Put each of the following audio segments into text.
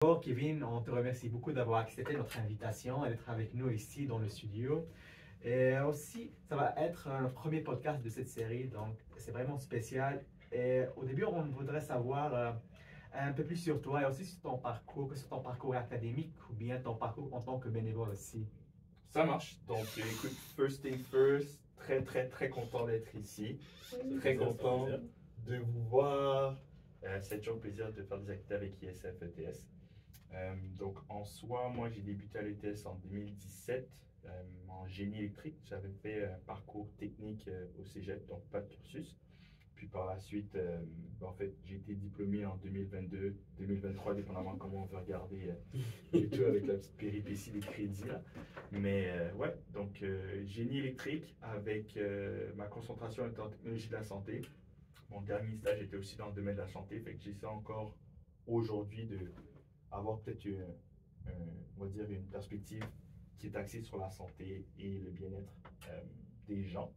Bon, Kevin, on te remercie beaucoup d'avoir accepté notre invitation et d'être avec nous ici dans le studio. Et aussi, ça va être le premier podcast de cette série, donc c'est vraiment spécial. Et au début, on voudrait savoir un peu plus sur toi et aussi sur ton parcours, que ce soit ton parcours académique ou bien ton parcours en tant que bénévole aussi. Ça marche. Donc, écoute, first thing first, très, très, très content d'être ici. Très content de vous voir. C'est toujours un plaisir de faire des activités avec ISF ETS. Donc, en soi, moi, j'ai débuté à l'ETS en 2017 en génie électrique. J'avais fait un parcours technique au cégep, donc pas de cursus. Puis par la suite, en fait, j'ai été diplômé en 2022, 2023, dépendamment comment on veut regarder et tout avec la petite péripétie des crédits là. Mais ouais, donc génie électrique avec ma concentration était en technologie de la santé. Mon dernier stage était aussi dans le domaine de la santé, fait que j'essaie encore aujourd'hui de avoir peut-être on va dire une perspective qui est axée sur la santé et le bien-être des gens.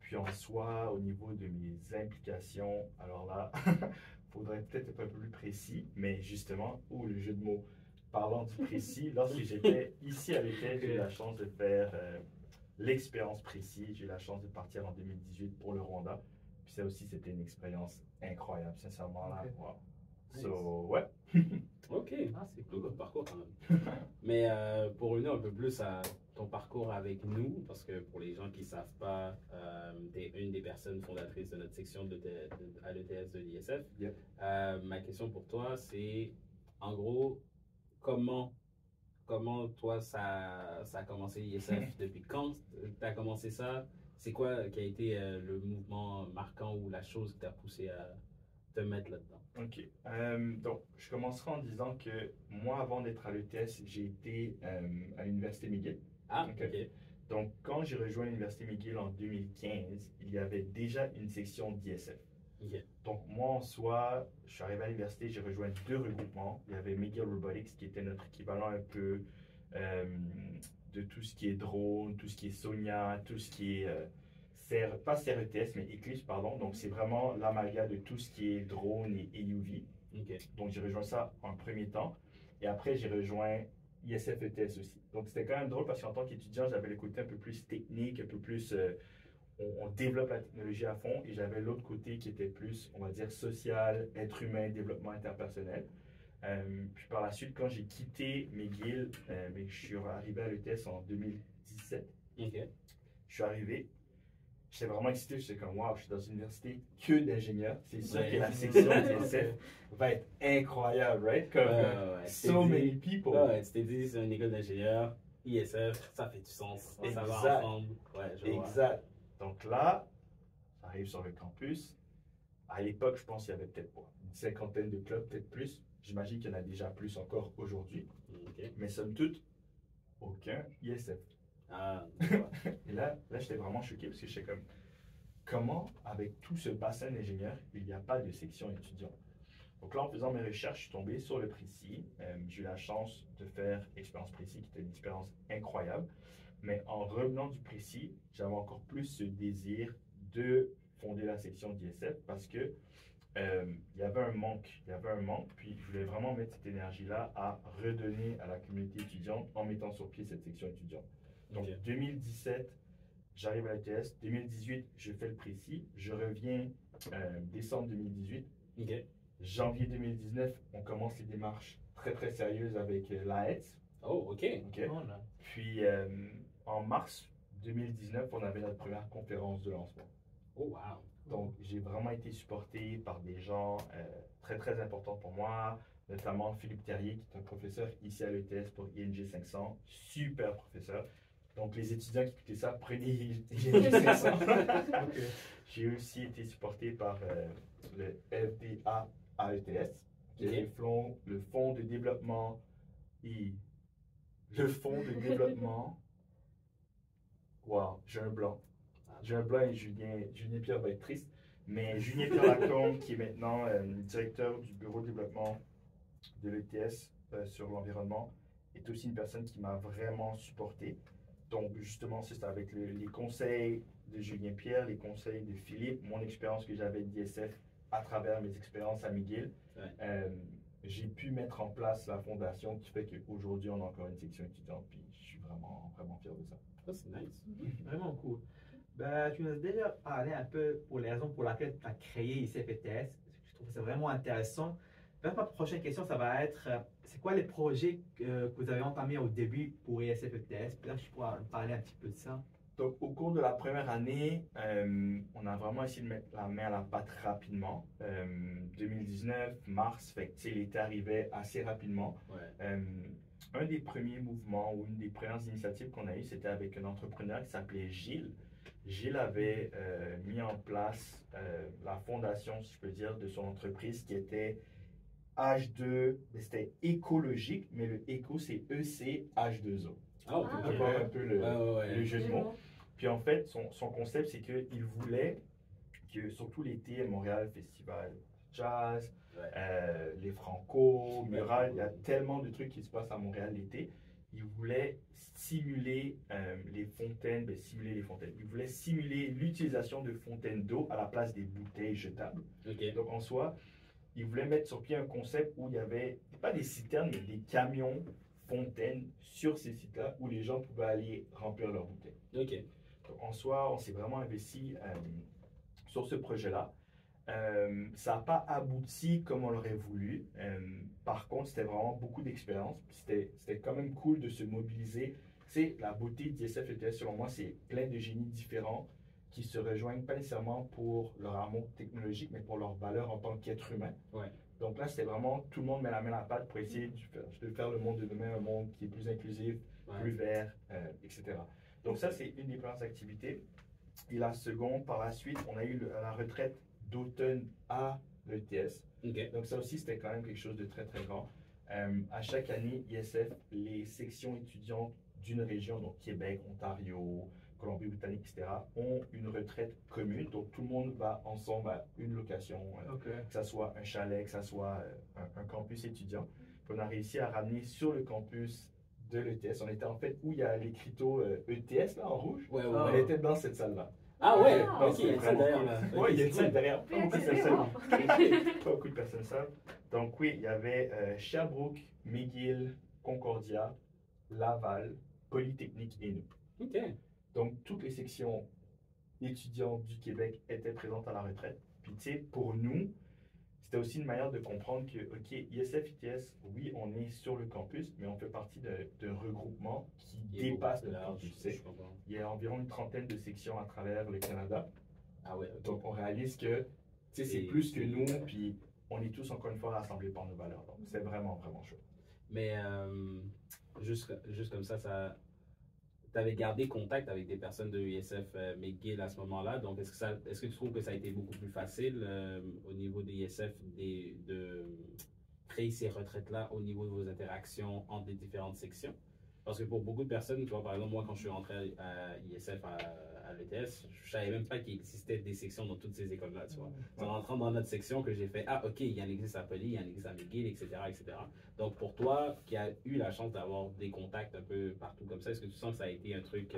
Puis en soi, au niveau de mes implications, alors là, il faudrait peut-être être un peu plus précis, mais justement, le jeu de mots, parlant du précis, lorsque j'étais ici à l'ETS, j'ai eu la chance de faire l'expérience précise. J'ai eu la chance de partir en 2018 pour le Rwanda. Puis ça aussi, c'était une expérience incroyable, sincèrement. Là, wow. Nice. So, ouais. Ok, c'est cool votre parcours quand même. Mais pour revenir un peu plus à ton parcours avec nous, parce que pour les gens qui ne savent pas, tu es une des personnes fondatrices de notre section à l'ETS de l'ISF. Yep. Ma question pour toi, c'est en gros, comment toi ça a commencé l'ISF? Depuis quand tu as commencé ça? C'est quoi qui a été le mouvement marquant ou la chose qui t'a poussé à te mettre là-dedans? Ok. Donc, je commencerai en disant que moi, avant d'être à l'ETS, j'ai été à l'Université McGill. Ah, Ok. ok. Donc, quand j'ai rejoint l'Université McGill en 2015, il y avait déjà une section d'ISF. Ok. Donc, moi, en soi, je suis arrivé à l'université, j'ai rejoint deux regroupements. Il y avait McGill Robotics, qui était notre équivalent un peu de tout ce qui est drone, tout ce qui est Sonia, tout ce qui est pas CRETS, mais Eclipse, pardon. Donc, c'est vraiment l'amalgame de tout ce qui est drone et UV. Ok. Donc, j'ai rejoint ça en premier temps. Et après, j'ai rejoint ISF ETS aussi. Donc, c'était quand même drôle parce qu'en tant qu'étudiant, j'avais le côté un peu plus technique, un peu plus on développe la technologie à fond. Et j'avais l'autre côté qui était plus, on va dire, social, être humain, développement interpersonnel. Puis par la suite, quand j'ai quitté McGill, mais je suis arrivé à l'ETS en 2017. Ok. Je suis arrivé. J'étais vraiment excité, j'étais comme waouh, je suis dans une université que d'ingénieurs. C'est sûr que la section DSF va être incroyable, right? Comme so many people. Ouais, tu t'es dit, c'est une école d'ingénieur, ISF, ça fait du sens. Et ça va ensemble. Ouais, je vois. Exact. Donc là, j'arrive sur le campus. À l'époque, je pense qu'il y avait peut-être une cinquantaine de clubs, peut-être plus. J'imagine qu'il y en a déjà plus encore aujourd'hui. Ok. Mais somme toute, aucun ISF. Ah, Et là j'étais vraiment choqué parce que j'étais comme, comment, avec tout ce bassin d'ingénieurs, il n'y a pas de section étudiante? Donc là, en faisant mes recherches, je suis tombé sur le Précis. J'ai eu la chance de faire l'expérience Précis, qui était une expérience incroyable. Mais en revenant du Précis, j'avais encore plus ce désir de fonder la section d'ISF parce que il y avait un manque. Puis je voulais vraiment mettre cette énergie-là à redonner à la communauté étudiante en mettant sur pied cette section étudiante. Donc, 2017, j'arrive à l'ETS. 2018, je fais le Précis. Je reviens décembre 2018. ok. Janvier 2019, on commence les démarches très, très sérieuses avec l'AETS. Oh, ok. Puis, en mars 2019, on avait notre première conférence de lancement. Oh, wow. Donc, j'ai vraiment été supporté par des gens très, très importants pour moi, notamment Philippe Terrier, qui est un professeur ici à l'ETS pour ING 500. Super professeur. Donc, les étudiants qui écoutaient ça, prenez ING 500. J'ai aussi été supporté par le FDA à l'ETS, qui est le fonds de développement et le fonds de développement. Wow, j'ai un blanc. Et Julien Pierre va être triste. Mais Julien Pierre Lacombe, qui est maintenant directeur du bureau de développement de l'ETS sur l'environnement, est aussi une personne qui m'a vraiment supporté. Donc, justement, c'est avec les conseils de Julien Pierre, les conseils de Philippe, mon expérience que j'avais d'ISF à travers mes expériences à McGill. j'ai pu mettre en place la fondation qui fait qu'aujourd'hui, on a encore une section étudiante, puis je suis vraiment, vraiment fier de ça. Ça, c'est nice. Vraiment cool. Ben, tu nous as déjà parlé un peu pour les raisons pour lesquelles tu as créé ICFETS. Je trouve que c'est vraiment intéressant. Ben, ma prochaine question, ça va être c'est quoi les projets que vous avez entamés au début pour ICFETS? Peut-être que je pourrais parler un petit peu de ça. Donc, au cours de la première année, on a vraiment essayé de mettre la main à la pâte rapidement. 2019, mars, fait que l'été arrivait assez rapidement. Ouais. Un des premiers mouvements ou une des premières initiatives qu'on a eues, c'était avec un entrepreneur qui s'appelait Gilles. Gilles avait mis en place la fondation, si je peux dire, de son entreprise qui était H2, c'était écologique, mais le éco, c'est ECH2O. Ah, ok. On peut voir un peu le jeu de Je mots. vois. Puis en fait, son concept, c'est qu'il voulait que, surtout l'été à Montréal, festival jazz, Ouais. les Franco, Mural, il y a tellement de trucs qui se passent à Montréal l'été. Il voulait stimuler les fontaines, il voulait simuler l'utilisation de fontaines d'eau à la place des bouteilles jetables. Ok. Donc en soi, il voulait mettre sur pied un concept où il y avait, pas des citernes, mais des camions fontaines sur ces sites-là où les gens pouvaient aller remplir leurs bouteilles. Ok. Donc, en soi, on s'est vraiment investi sur ce projet-là. Ça n'a pas abouti comme on l'aurait voulu. Par contre, c'était vraiment beaucoup d'expérience. C'était quand même cool de se mobiliser. C'est la beauté d'ISF-ETS, selon moi, c'est plein de génies différents qui se rejoignent pas nécessairement pour leur amour technologique, mais pour leur valeur en tant qu'être humain. Ouais. Donc là, c'était vraiment tout le monde met la main à la pâte pour essayer de faire le monde de demain un monde qui est plus inclusif, plus vert, etc. Donc ça, c'est une des premières activités. Et la seconde, par la suite, on a eu la retraite d'automne à l'ETS. Ok. Donc ça aussi, c'était quand même quelque chose de très, très grand. À chaque année, ISF, les sections étudiantes d'une région, donc Québec, Ontario, Colombie-Britannique, etc., ont une retraite commune. Donc tout le monde va ensemble à une location, OK. que ce soit un chalet, que ce soit un campus étudiant. Puis on a réussi à ramener sur le campus de l'ETS. On était en fait où il y a l'écriteau ETS là en rouge. Ouais, On ouais. était dans cette salle-là. Ah ouais, Ah, ok, il y a ça derrière là. Oui, il y a une salle derrière. Oui, Pas beaucoup de accessoirement. personnes. Pas beaucoup de personnes savent. Donc oui, il y avait Sherbrooke, McGill, Concordia, Laval, Polytechnique et nous. Ok. Donc toutes les sections étudiantes du Québec étaient présentes à la retraite. Puis tu sais, pour nous, c'était aussi une manière de comprendre que, OK, ISF, ITS, oui, on est sur le campus, mais on fait partie d'un regroupement qui dépasse le campus. Tu sais. Je comprends. Il y a environ une trentaine de sections à travers le Canada. Ah ouais, ok. Donc, on réalise que tu sais, c'est Et- plus que nous, puis on est tous encore une fois rassemblés par nos valeurs. Donc, c'est vraiment, vraiment chouette. Mais juste comme ça tu avais gardé contact avec des personnes de ISF McGill à ce moment-là. Donc, est-ce que tu trouves que ça a été beaucoup plus facile au niveau des ISF de créer ces retraites-là au niveau de vos interactions entre les différentes sections? Parce que pour beaucoup de personnes, tu vois, par exemple, moi, quand je suis rentré à ISF à l'ETS, je savais même pas qu'il existait des sections dans toutes ces écoles-là, tu vois. C'est en rentrant dans notre section que j'ai fait, ah, ok, il y en existe à Poly, il y en existe à McGill, etc., etc. Donc, pour toi, qui as eu la chance d'avoir des contacts un peu partout comme ça, est-ce que tu sens que ça a été un truc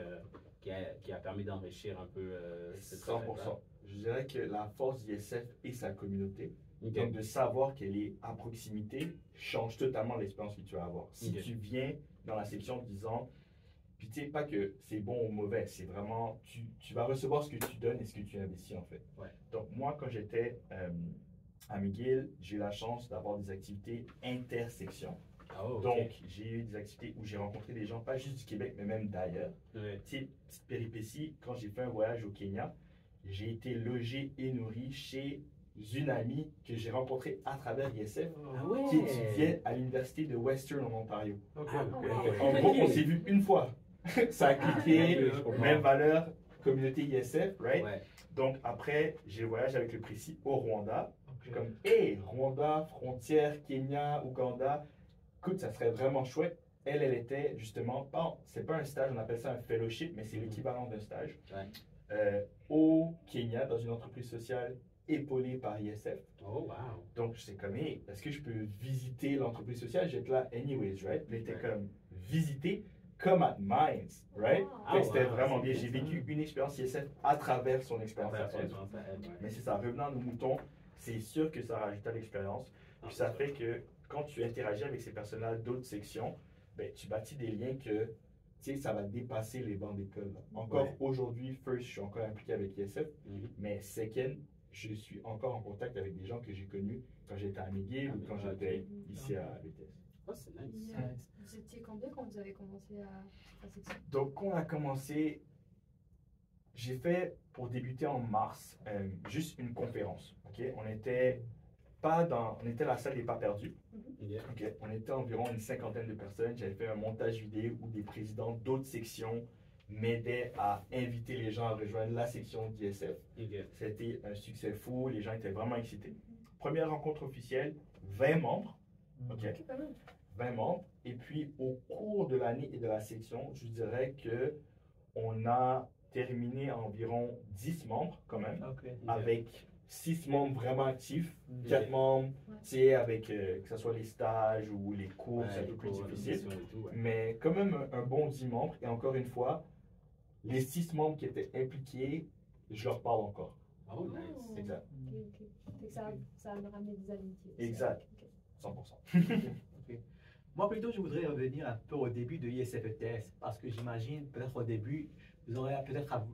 qui a permis d'enrichir un peu cette 100%. retraite-là? Je dirais que la force d'ISF et sa communauté, Ok. donc de savoir qu'elle est à proximité, change totalement l'expérience que tu vas avoir. Si Ok. tu viens dans la section en disant, puis tu sais, pas que c'est bon ou mauvais, c'est vraiment, tu vas recevoir ce que tu donnes et ce que tu investis en fait. Ouais. Donc moi, quand j'étais à McGill, j'ai eu la chance d'avoir des activités intersections. Oh, ok. Donc, j'ai eu des activités où j'ai rencontré des gens, pas juste du Québec, mais même d'ailleurs. Ouais. Petite péripétie, quand j'ai fait un voyage au Kenya, j'ai été logé et nourri chez une amie que j'ai rencontrée à travers ISF, Ah ouais. qui étudiait à l'université de Western en Ontario. OK. Ah, OK. ouais. En gros, on s'est vu une fois. Ça a cliqué, Je comprends. même valeur, communauté ISF, right? Ouais. Donc après, j'ai voyagé avec le précis au Rwanda. Je suis OK. comme, hey, Rwanda, frontière, Kenya, Ouganda. Écoute, ça serait vraiment chouette. Elle était justement, c'est pas un stage, on appelle ça un fellowship, mais c'est l'équivalent d'un stage. Ouais. Au Kenya, dans une entreprise sociale épaulée par ISF. Oh, wow. Donc, je sais comme, hey, est-ce que je peux visiter l'entreprise sociale? J'étais là, anyways, right? Puis elle était comme, visiter comme at Mines, right? Wow. Fait que c'était wow, vraiment c'est bien. bien J'ai ça. vécu une expérience ISF à travers son expérience à elle. Ouais. Mais c'est ça, revenant à nos moutons, c'est sûr que ça rajoute à l'expérience. Puis ça fait que quand tu interagis avec ces personnes-là d'autres sections, ben, tu bâtis des liens que, tu sais, ça va dépasser les bancs d'école. Encore aujourd'hui, first, je suis encore impliqué avec ISF, mais second, je suis encore en contact avec des gens que j'ai connus quand j'étais à McGill ou quand j'étais ici à l'ETS. Oh, c'est nice. Vous étiez combien quand vous avez commencé à section? Donc, quand on a commencé, j'ai fait, pour débuter en mars, juste une conférence. Okay? On était à la salle des pas perdus. Okay? On était environ une 50aine de personnes. J'avais fait un montage vidéo où des présidents d'autres sections m'aidaient à inviter les gens à rejoindre la section d'ISF. C'était un succès fou. Les gens étaient vraiment excités. Première rencontre officielle, 20 membres. Okay? 20 membres. Et puis, au cours de l'année et de la section, je dirais que on a terminé à environ 10 membres quand même, avec 6 membres vraiment actifs, 4 membres, tu sais, avec que ce soit les stages ou les cours, c'est un peu plus difficile. Mais quand même un bon 10 membres. Et encore une fois, les 6 membres qui étaient impliqués, je leur parle encore. Oh, nice. Exact. Ça me ramène des amitiés. Exact. 100%. Moi, plutôt, je voudrais revenir un peu au début de ISF-ETS, parce que j'imagine, peut-être au début, vous aurez peut-être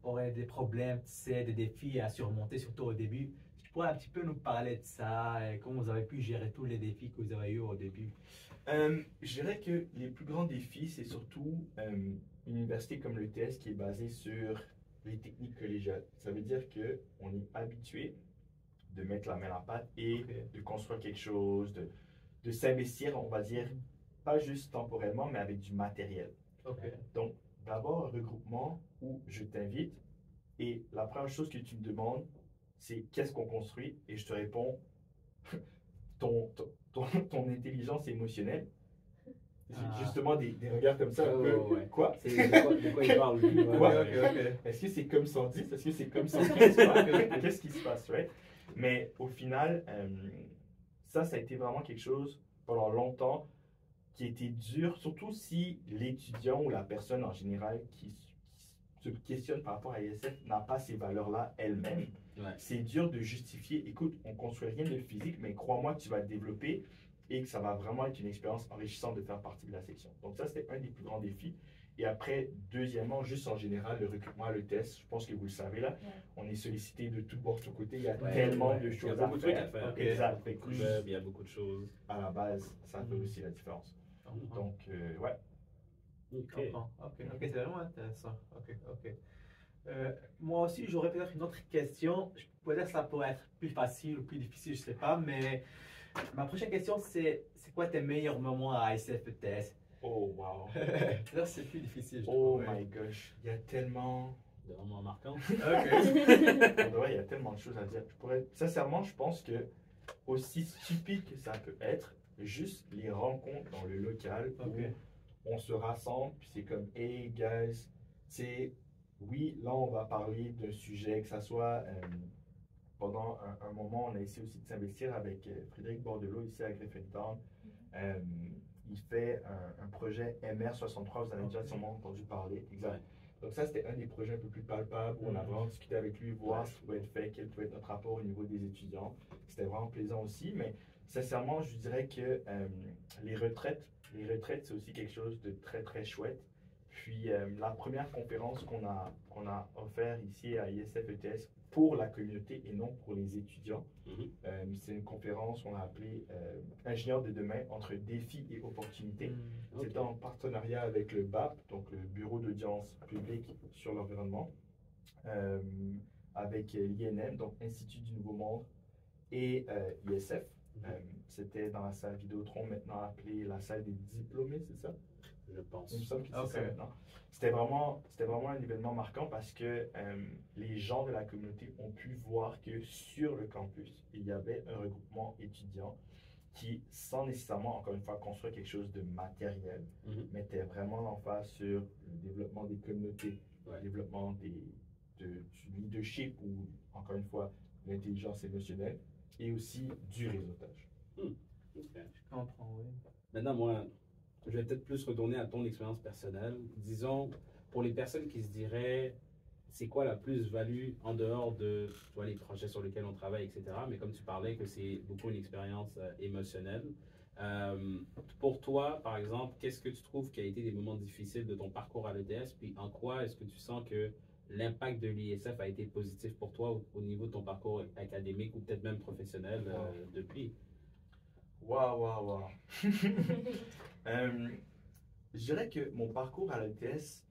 aurez des problèmes, des défis à surmonter, surtout au début. Tu pourrais un petit peu nous parler de ça, et comment vous avez pu gérer tous les défis que vous avez eus au début? Je dirais que les plus grands défis, c'est surtout une université comme l'ETS qui est basée sur les techniques collégiales. Ça veut dire qu'on est habitué de mettre la main à la pâte et de construire quelque chose, de s'investir, on va dire, pas juste temporellement, mais avec du matériel. Donc, d'abord, un regroupement où je t'invite et la première chose que tu me demandes, c'est qu'est-ce qu'on construit et je te réponds ton intelligence émotionnelle. Justement, des regards comme ça, un peu, quoi? De quoi il parle, lui? Quoi? Est-ce que c'est comme 110? Est-ce que c'est comme 115? Qu'est-ce qui se passe, right? Mais au final, ça a été vraiment quelque chose pendant longtemps qui était dur, surtout si l'étudiant ou la personne en général qui se questionne par rapport à ISF n'a pas ces valeurs-là elle-même. C'est dur de justifier, écoute, on ne construit rien de physique, mais crois-moi que tu vas le développer et que ça va vraiment être une expérience enrichissante de faire partie de la section. Donc ça, c'était un des plus grands défis. Et après, deuxièmement, juste en général, le recrutement à l'ETS, je pense que vous le savez là, on est sollicité de tout bord, de tous côtés. Il y a tellement de choses à faire. Exact. Il y a beaucoup de choses. À la base, ça fait aussi la différence. Donc, ouais. Ok, c'est vraiment intéressant. Moi aussi, j'aurais peut-être une autre question. Peut-être ça pourrait être plus facile ou plus difficile, je ne sais pas, mais ma prochaine question, c'est quoi tes meilleurs moments à ISF-ETS? Oh, wow. Là, c'est plus difficile. Oh my gosh, il y a tellement de moments marquants. Il y a tellement de choses à dire. Sincèrement, je pense que aussi stupide que ça peut être, juste les rencontres dans le local où on se rassemble, puis c'est comme, hey guys, tu sais, oui, là on va parler d'un sujet, que ça soit pendant un moment, on a essayé aussi de s'investir avec Frédéric Bordelot ici à Griffintown. Il fait un projet MR63, vous en avez déjà sûrement entendu parler. Exact. Donc ça, c'était un des projets un peu plus palpables où on a vraiment discuté avec lui, voir ce qui pouvait être fait, quel pouvait être notre rapport au niveau des étudiants. C'était vraiment plaisant aussi, mais sincèrement, je dirais que les retraites, c'est aussi quelque chose de très, très chouette. Puis la première conférence qu'on a offert ici à ISF-ETS pour la communauté et non pour les étudiants, c'est une conférence qu'on a appelée Ingénieurs de demain entre défis et opportunités. C'était en partenariat avec le BAP, donc le Bureau d'audience publique sur l'environnement, avec l'INM, donc Institut du Nouveau Monde, et ISF. C'était dans la salle Vidéotron, maintenant appelée la salle des diplômés, c'est ça? Je pense. Il me semble que c'est ça maintenant. C'était vraiment un événement marquant parce que les gens de la communauté ont pu voir que sur le campus, il y avait un regroupement étudiant qui, sans nécessairement, encore une fois, construire quelque chose de matériel, mettait vraiment l'emphase sur le développement des communautés, le développement du leadership ou, encore une fois, l'intelligence émotionnelle et aussi du réseautage. Je comprends, oui. Maintenant, moi, je vais peut-être plus retourner à ton expérience personnelle. Disons, pour les personnes qui se diraient, c'est quoi la plus-value en dehors de tu vois, les projets sur lesquels on travaille, etc. Mais comme tu parlais que c'est beaucoup une expérience émotionnelle. Euh, pour toi, par exemple, qu'est-ce que tu trouves qui a été des moments difficiles de ton parcours à l'ETS? Puis en quoi est-ce que tu sens que l'impact de l'ISF a été positif pour toi au niveau de ton parcours académique ou peut-être même professionnel depuis? Waouh, waouh, waouh. Je dirais que mon parcours à l'ETS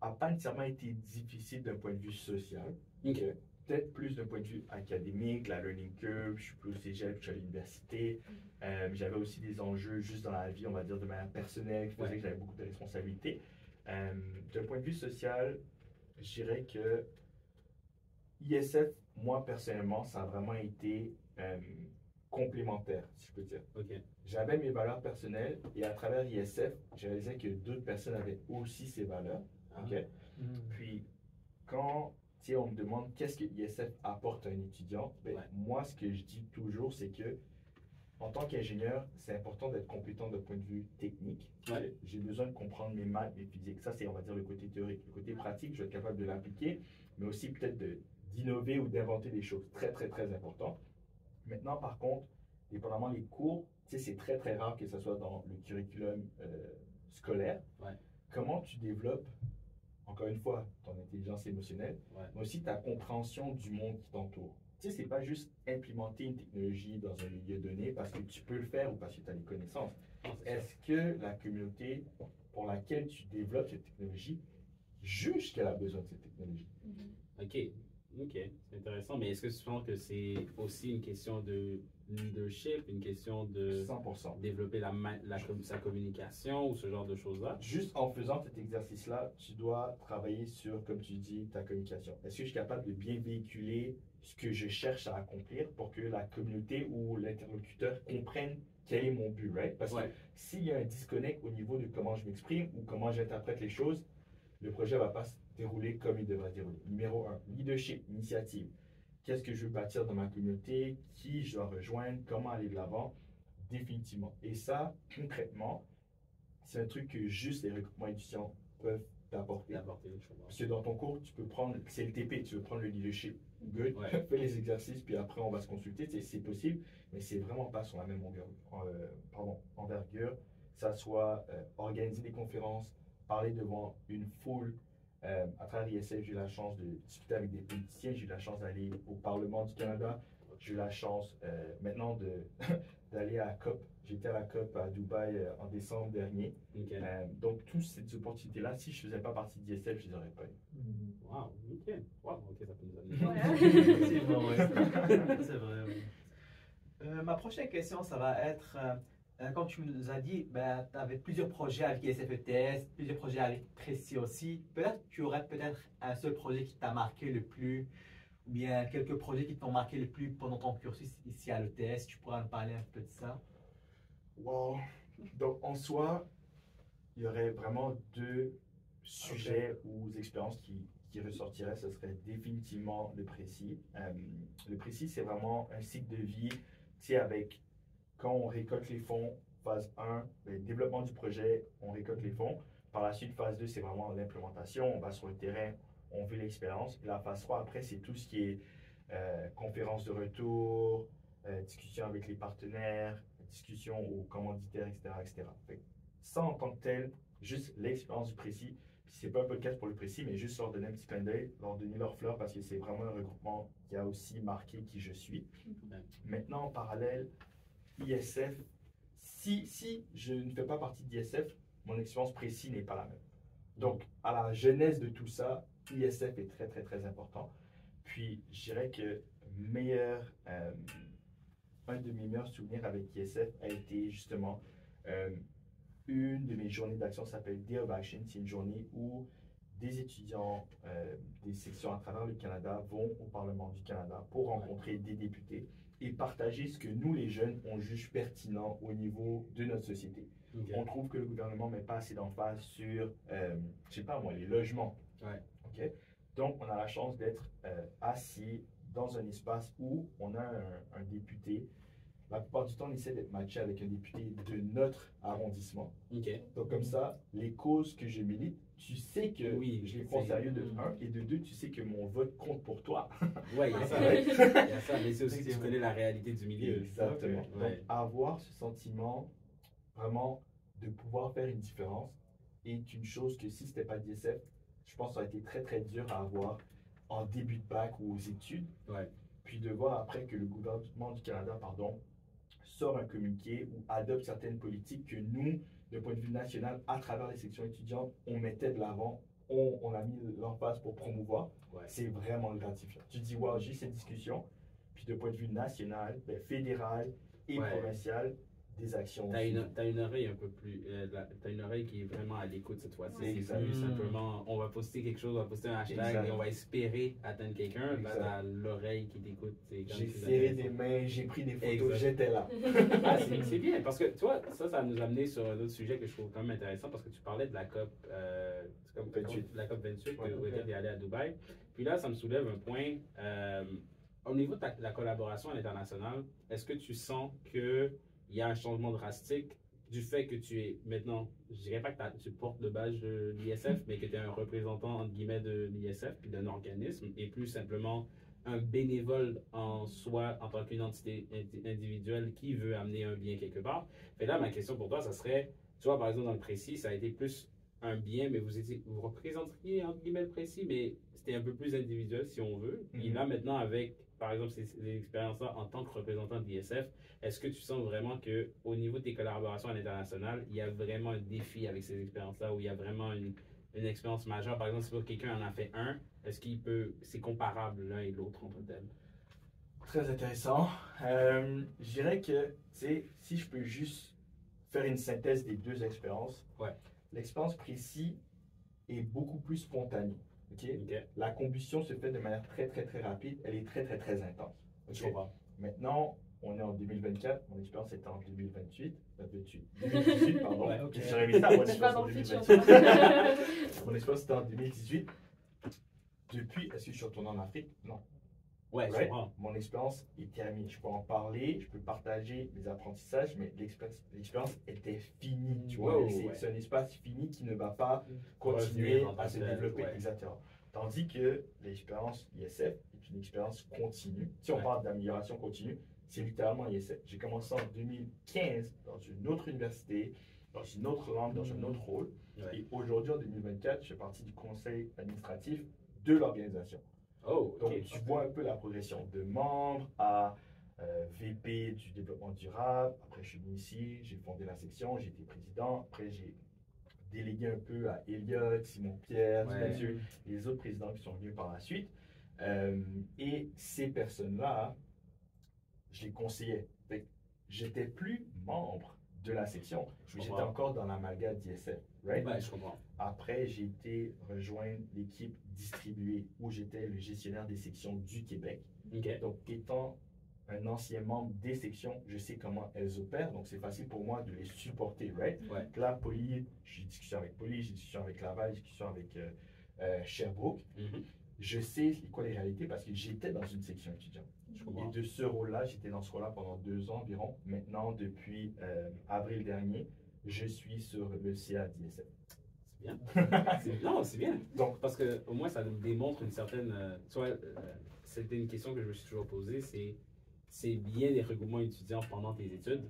n'a pas nécessairement été difficile d'un point de vue social. Ok. Peut-être plus d'un point de vue académique, la learning curve, je suis plus au cégep, je suis à l'université. J'avais aussi des enjeux juste dans la vie, on va dire, de manière personnelle, qui faisaient que j'avais beaucoup de responsabilités. D'un point de vue social, je dirais que ISF, moi personnellement, ça a vraiment été complémentaire, si je peux dire. Ok. J'avais mes valeurs personnelles et à travers ISF, je réalisais que d'autres personnes avaient aussi ces valeurs. Ok. Puis, quand on me demande qu'est-ce que ISF apporte à un étudiant, ben, moi, ce que je dis toujours, c'est que en tant qu'ingénieur, c'est important d'être compétent d'un point de vue technique. Ouais. J'ai besoin de comprendre mes maths, mes physiques. Ça, c'est, on va dire, le côté théorique. Le côté pratique, je vais être capable de l'appliquer, mais aussi peut-être d'innover ou d'inventer des choses. Très, très, très important. Maintenant, par contre, dépendamment des cours, c'est très, très rare que ce soit dans le curriculum scolaire. Ouais. Comment tu développes, encore une fois, ton intelligence émotionnelle, mais aussi ta compréhension du monde qui t'entoure. Tu sais, c'est pas juste implémenter une technologie dans un milieu donné parce que tu peux le faire ou parce que tu as les connaissances. Est-ce que la communauté pour laquelle tu développes cette technologie juge qu'elle a besoin de cette technologie? Ok, c'est intéressant. Mais est-ce que tu sens que c'est aussi une question de leadership, une question de 100%. développer sa communication ou ce genre de choses-là? Juste en faisant cet exercice-là, tu dois travailler sur, comme tu dis, ta communication. Est-ce que je suis capable de bien véhiculer ce que je cherche à accomplir pour que la communauté ou l'interlocuteur comprenne quel est mon but, right? Parce que s'il y a un disconnect au niveau de comment je m'exprime ou comment j'interprète les choses, le projet ne va pas se dérouler comme il devrait se dérouler. Numéro 1, leadership, initiative. Qu'est-ce que je veux bâtir dans ma communauté? Qui je dois rejoindre? Comment aller de l'avant? Définitivement. Et ça, concrètement, c'est un truc que juste les recrutements étudiants peuvent t'apporter. Parce que dans ton cours, tu peux prendre, c'est le TP, tu veux prendre le leadership. Good, fais les exercices, puis après on va se consulter, c'est possible, mais c'est vraiment pas sur la même envergure. Que ça soit organiser des conférences, parler devant une foule. À travers l'ISF, j'ai eu la chance de discuter avec des politiciens, j'ai eu la chance d'aller au Parlement du Canada, j'ai eu la chance maintenant d'aller à la COP. J'étais à la COP à Dubaï en décembre dernier. Okay. Donc, toutes ces opportunités-là, si je ne faisais pas partie d'ISF, je ne les aurais pas eues. Wow, ok. Wow, ok, ça peut nous amener. C'est bon, c'est vrai. Oui. Ma prochaine question, ça va être, comme tu nous as dit, ben, tu avais plusieurs projets avec ISF-ETS, plusieurs projets avec Précis aussi. Peut-être tu aurais peut-être un seul projet qui t'a marqué le plus, ou bien quelques projets qui t'ont marqué le plus pendant ton cursus ici à l'ETS. Tu pourras nous parler un peu de ça? Wow. Donc, en soi, il y aurait vraiment deux sujets ou expériences qui ressortiraient. Ce serait définitivement le précis. Le précis, c'est vraiment un cycle de vie, tu sais, avec quand on récolte les fonds, phase 1, le développement du projet, on récolte les fonds. Par la suite, phase 2, c'est vraiment l'implémentation. On va sur le terrain, on vit l'expérience. Et la phase 3, après, c'est tout ce qui est conférence de retour, discussion avec les partenaires, discussion aux commanditaires, etc. etc. Ça, en tant que tel, juste l'expérience du précis. Puis c'est pas un podcast pour le précis, mais juste leur donner un petit clin d'œil, leur donner leur fleur parce que c'est vraiment un regroupement qui a aussi marqué qui je suis. Maintenant, en parallèle, ISF, si je ne fais pas partie d'ISF, mon expérience précise n'est pas la même. Donc, à la genèse de tout ça, ISF est très, très, très important. Puis, je dirais que un de mes meilleurs souvenirs avec ISF a été justement une de mes journées d'action s'appelle Day of Action. C'est une journée où des étudiants des sections à travers le Canada vont au Parlement du Canada pour rencontrer des députés et partager ce que nous, les jeunes, on juge pertinent au niveau de notre société. Okay. On trouve que le gouvernement ne met pas assez d'emphase sur, je sais pas moi, les logements. Okay? Donc, on a la chance d'être assis dans un espace où on a un député la plupart du temps, on essaie d'être matché avec un député de notre arrondissement. OK. Donc, comme ça, les causes que je milite, tu sais que Oui, je les prends au c'est- sérieux de un, et de deux, tu sais que mon vote compte pour toi. Ouais, il y a ça. Ouais. Il y a ça, mais c'est aussi que tu connais la réalité du milieu. Exactement. Ok. Donc, Ouais. avoir ce sentiment vraiment de pouvoir faire une différence est une chose que si ce n'était pas DSF, je pense que ça aurait été très très dur à avoir en début de bac ou aux études. Ouais. Puis de voir après que le gouvernement du Canada, pardon, sort un communiqué ou adopte certaines politiques que nous, de point de vue national, à travers les sections étudiantes, on mettait de l'avant, on a mis l'emphase pour promouvoir. Ouais. C'est vraiment gratifiant. Tu dis, wow, j'ai cette discussion. Puis de point de vue national, ben, fédéral et Ouais. provincial, des actions. T'as une oreille un peu plus. T'as une oreille qui est vraiment à l'écoute cette fois-ci. C'est Exact. plus simplement, on va poster quelque chose, on va poster un hashtag Exact. et on va espérer atteindre quelqu'un. Là, Exact. t'as l'oreille qui t'écoute. C'est quand J'ai même plus serré intéressant. des mains, j'ai pris des photos, Exact. j'étais là. Ah, c'est bien, parce que toi, ça nous a amené sur un autre sujet que je trouve quand même intéressant, parce que tu parlais de la COP, c'est comme 28. la COP 28, Ouais, où ok. tu es allé à Dubaï. Puis là, ça me soulève un point. Au niveau de la collaboration à l'international, est-ce que tu sens qu'il y a un changement drastique du fait que tu es maintenant, je dirais pas que tu portes le badge de l'ISF, mais que tu es un représentant, entre guillemets, de l'ISF, puis d'un organisme, et plus simplement un bénévole en soi, en tant qu'une entité individuelle qui veut amener un bien quelque part. Et là, ma question pour toi, ça serait, tu vois, par exemple, dans le précis, ça a été plus un bien, mais vous représenteriez, entre guillemets, le précis, mais c'était un peu plus individuel, si on veut. Et là, maintenant, avec, par exemple, ces expériences-là en tant que représentant de l'ISF, est-ce que tu sens vraiment qu'au niveau de tes collaborations à l'international, il y a vraiment un défi avec ces expériences-là, où il y a vraiment une expérience majeure? Par exemple, si pour quelqu'un en a fait un, est-ce qu'il peut, c'est comparable l'un et l'autre entre tel? Très intéressant. Je dirais que, tu sais, si je peux juste faire une synthèse des deux expériences, Ouais. l'expérience précise est beaucoup plus spontanée. ok? OK. La combustion se fait de manière très, très, très rapide. Elle est très, très, très intense. ok? Je comprends. Maintenant, on est en 2024. Mon expérience était en 2028. 2018, pardon. Ouais, ok. J'aurais mis ça, mon C'est pas expérience dans en le futur. 2028. Mon expérience était en 2018. Depuis, est-ce que je suis retourné en Afrique? Non. Ouais, je Right? comprends. Mon expérience est terminée. Je peux en parler, je peux partager mes apprentissages, mais l'expérience était finie. Tu vois, Wow, c'est ouais. un espace fini qui ne va pas continuer Revenir en tant à que se tel, développer. ouais. Exactement. Tandis que l'expérience ISF est une expérience continue. Si on Ouais. parle d'amélioration continue, c'est littéralement ISF. J'ai commencé en 2015 dans une autre université, dans une autre langue, dans un autre rôle. Ouais. Et aujourd'hui, en 2024, je fais partie du conseil administratif de l'organisation. Oh, ok. Donc, tu vois un peu la progression de membre à VP du développement durable. Après, je suis venu ici, j'ai fondé la section, j'ai été président. Après, j'ai délégué un peu à Elliot, Simon-Pierre, Ouais. Mathieu, et les autres présidents qui sont venus par la suite. Et ces personnes-là, je les conseillais. Fait que j'étais plus membre de la section, mais j'étais comprends. encore dans l'amalgame d'ISF. Right? Ouais, je comprends. Après, j'ai été rejoindre l'équipe distribuée où j'étais le gestionnaire des sections du Québec. Ok. Donc, étant un ancien membre des sections, je sais comment elles opèrent. Donc, c'est facile pour moi de les supporter, right? Ouais. Là, Poly, j'ai discussion avec Poly, j'ai discussion avec Laval, j'ai discussion avec Sherbrooke. Mhm. Je sais quoi les réalités parce que j'étais dans une section étudiante. Je Et comprends. de ce rôle-là, j'étais dans ce rôle-là pendant 2 ans environ. Maintenant, depuis avril dernier, je suis sur le CA d'ISF. C'est bien. Non, c'est bien. Donc, Parce que au moins, ça nous démontre une certaine. Tu vois, c'était une question que je me suis toujours posée. C'est bien les regroupements étudiants pendant tes études,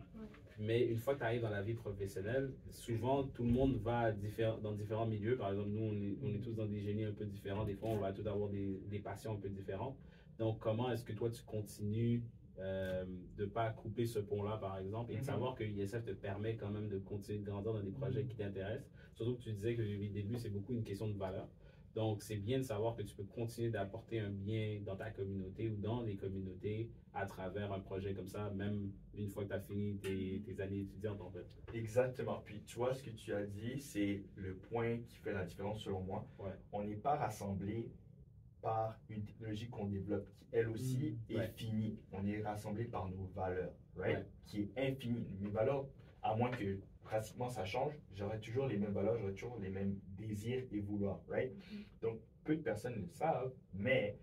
mais une fois que tu arrives dans la vie professionnelle, souvent tout le monde va dans différents milieux. Par exemple, nous, on est tous dans des génies un peu différents. Des fois, on va tous avoir des passions un peu différentes. Donc, comment est-ce que toi, tu continues de ne pas couper ce pont-là, par exemple, et de savoir que l'ISF te permet quand même de continuer de grandir dans des projets qui t'intéressent? Surtout que tu disais que depuis le début, c'est beaucoup une question de valeur. Donc, c'est bien de savoir que tu peux continuer d'apporter un bien dans ta communauté ou dans les communautés à travers un projet comme ça, même une fois que tu as fini tes années étudiantes, en fait. exactement. Puis, tu vois, ce que tu as dit, c'est le point qui fait la différence selon moi. Ouais. On n'est pas rassemblés par une technologie qu'on développe qui, elle aussi, est Ouais. finie. On est rassemblés par nos valeurs, right? Ouais. Qui est infinie. Mes valeurs, à moins que pratiquement ça change, j'aurai toujours les mêmes valeurs, j'aurai toujours les mêmes désirs et vouloirs, right? Donc, peu de personnes le savent, mais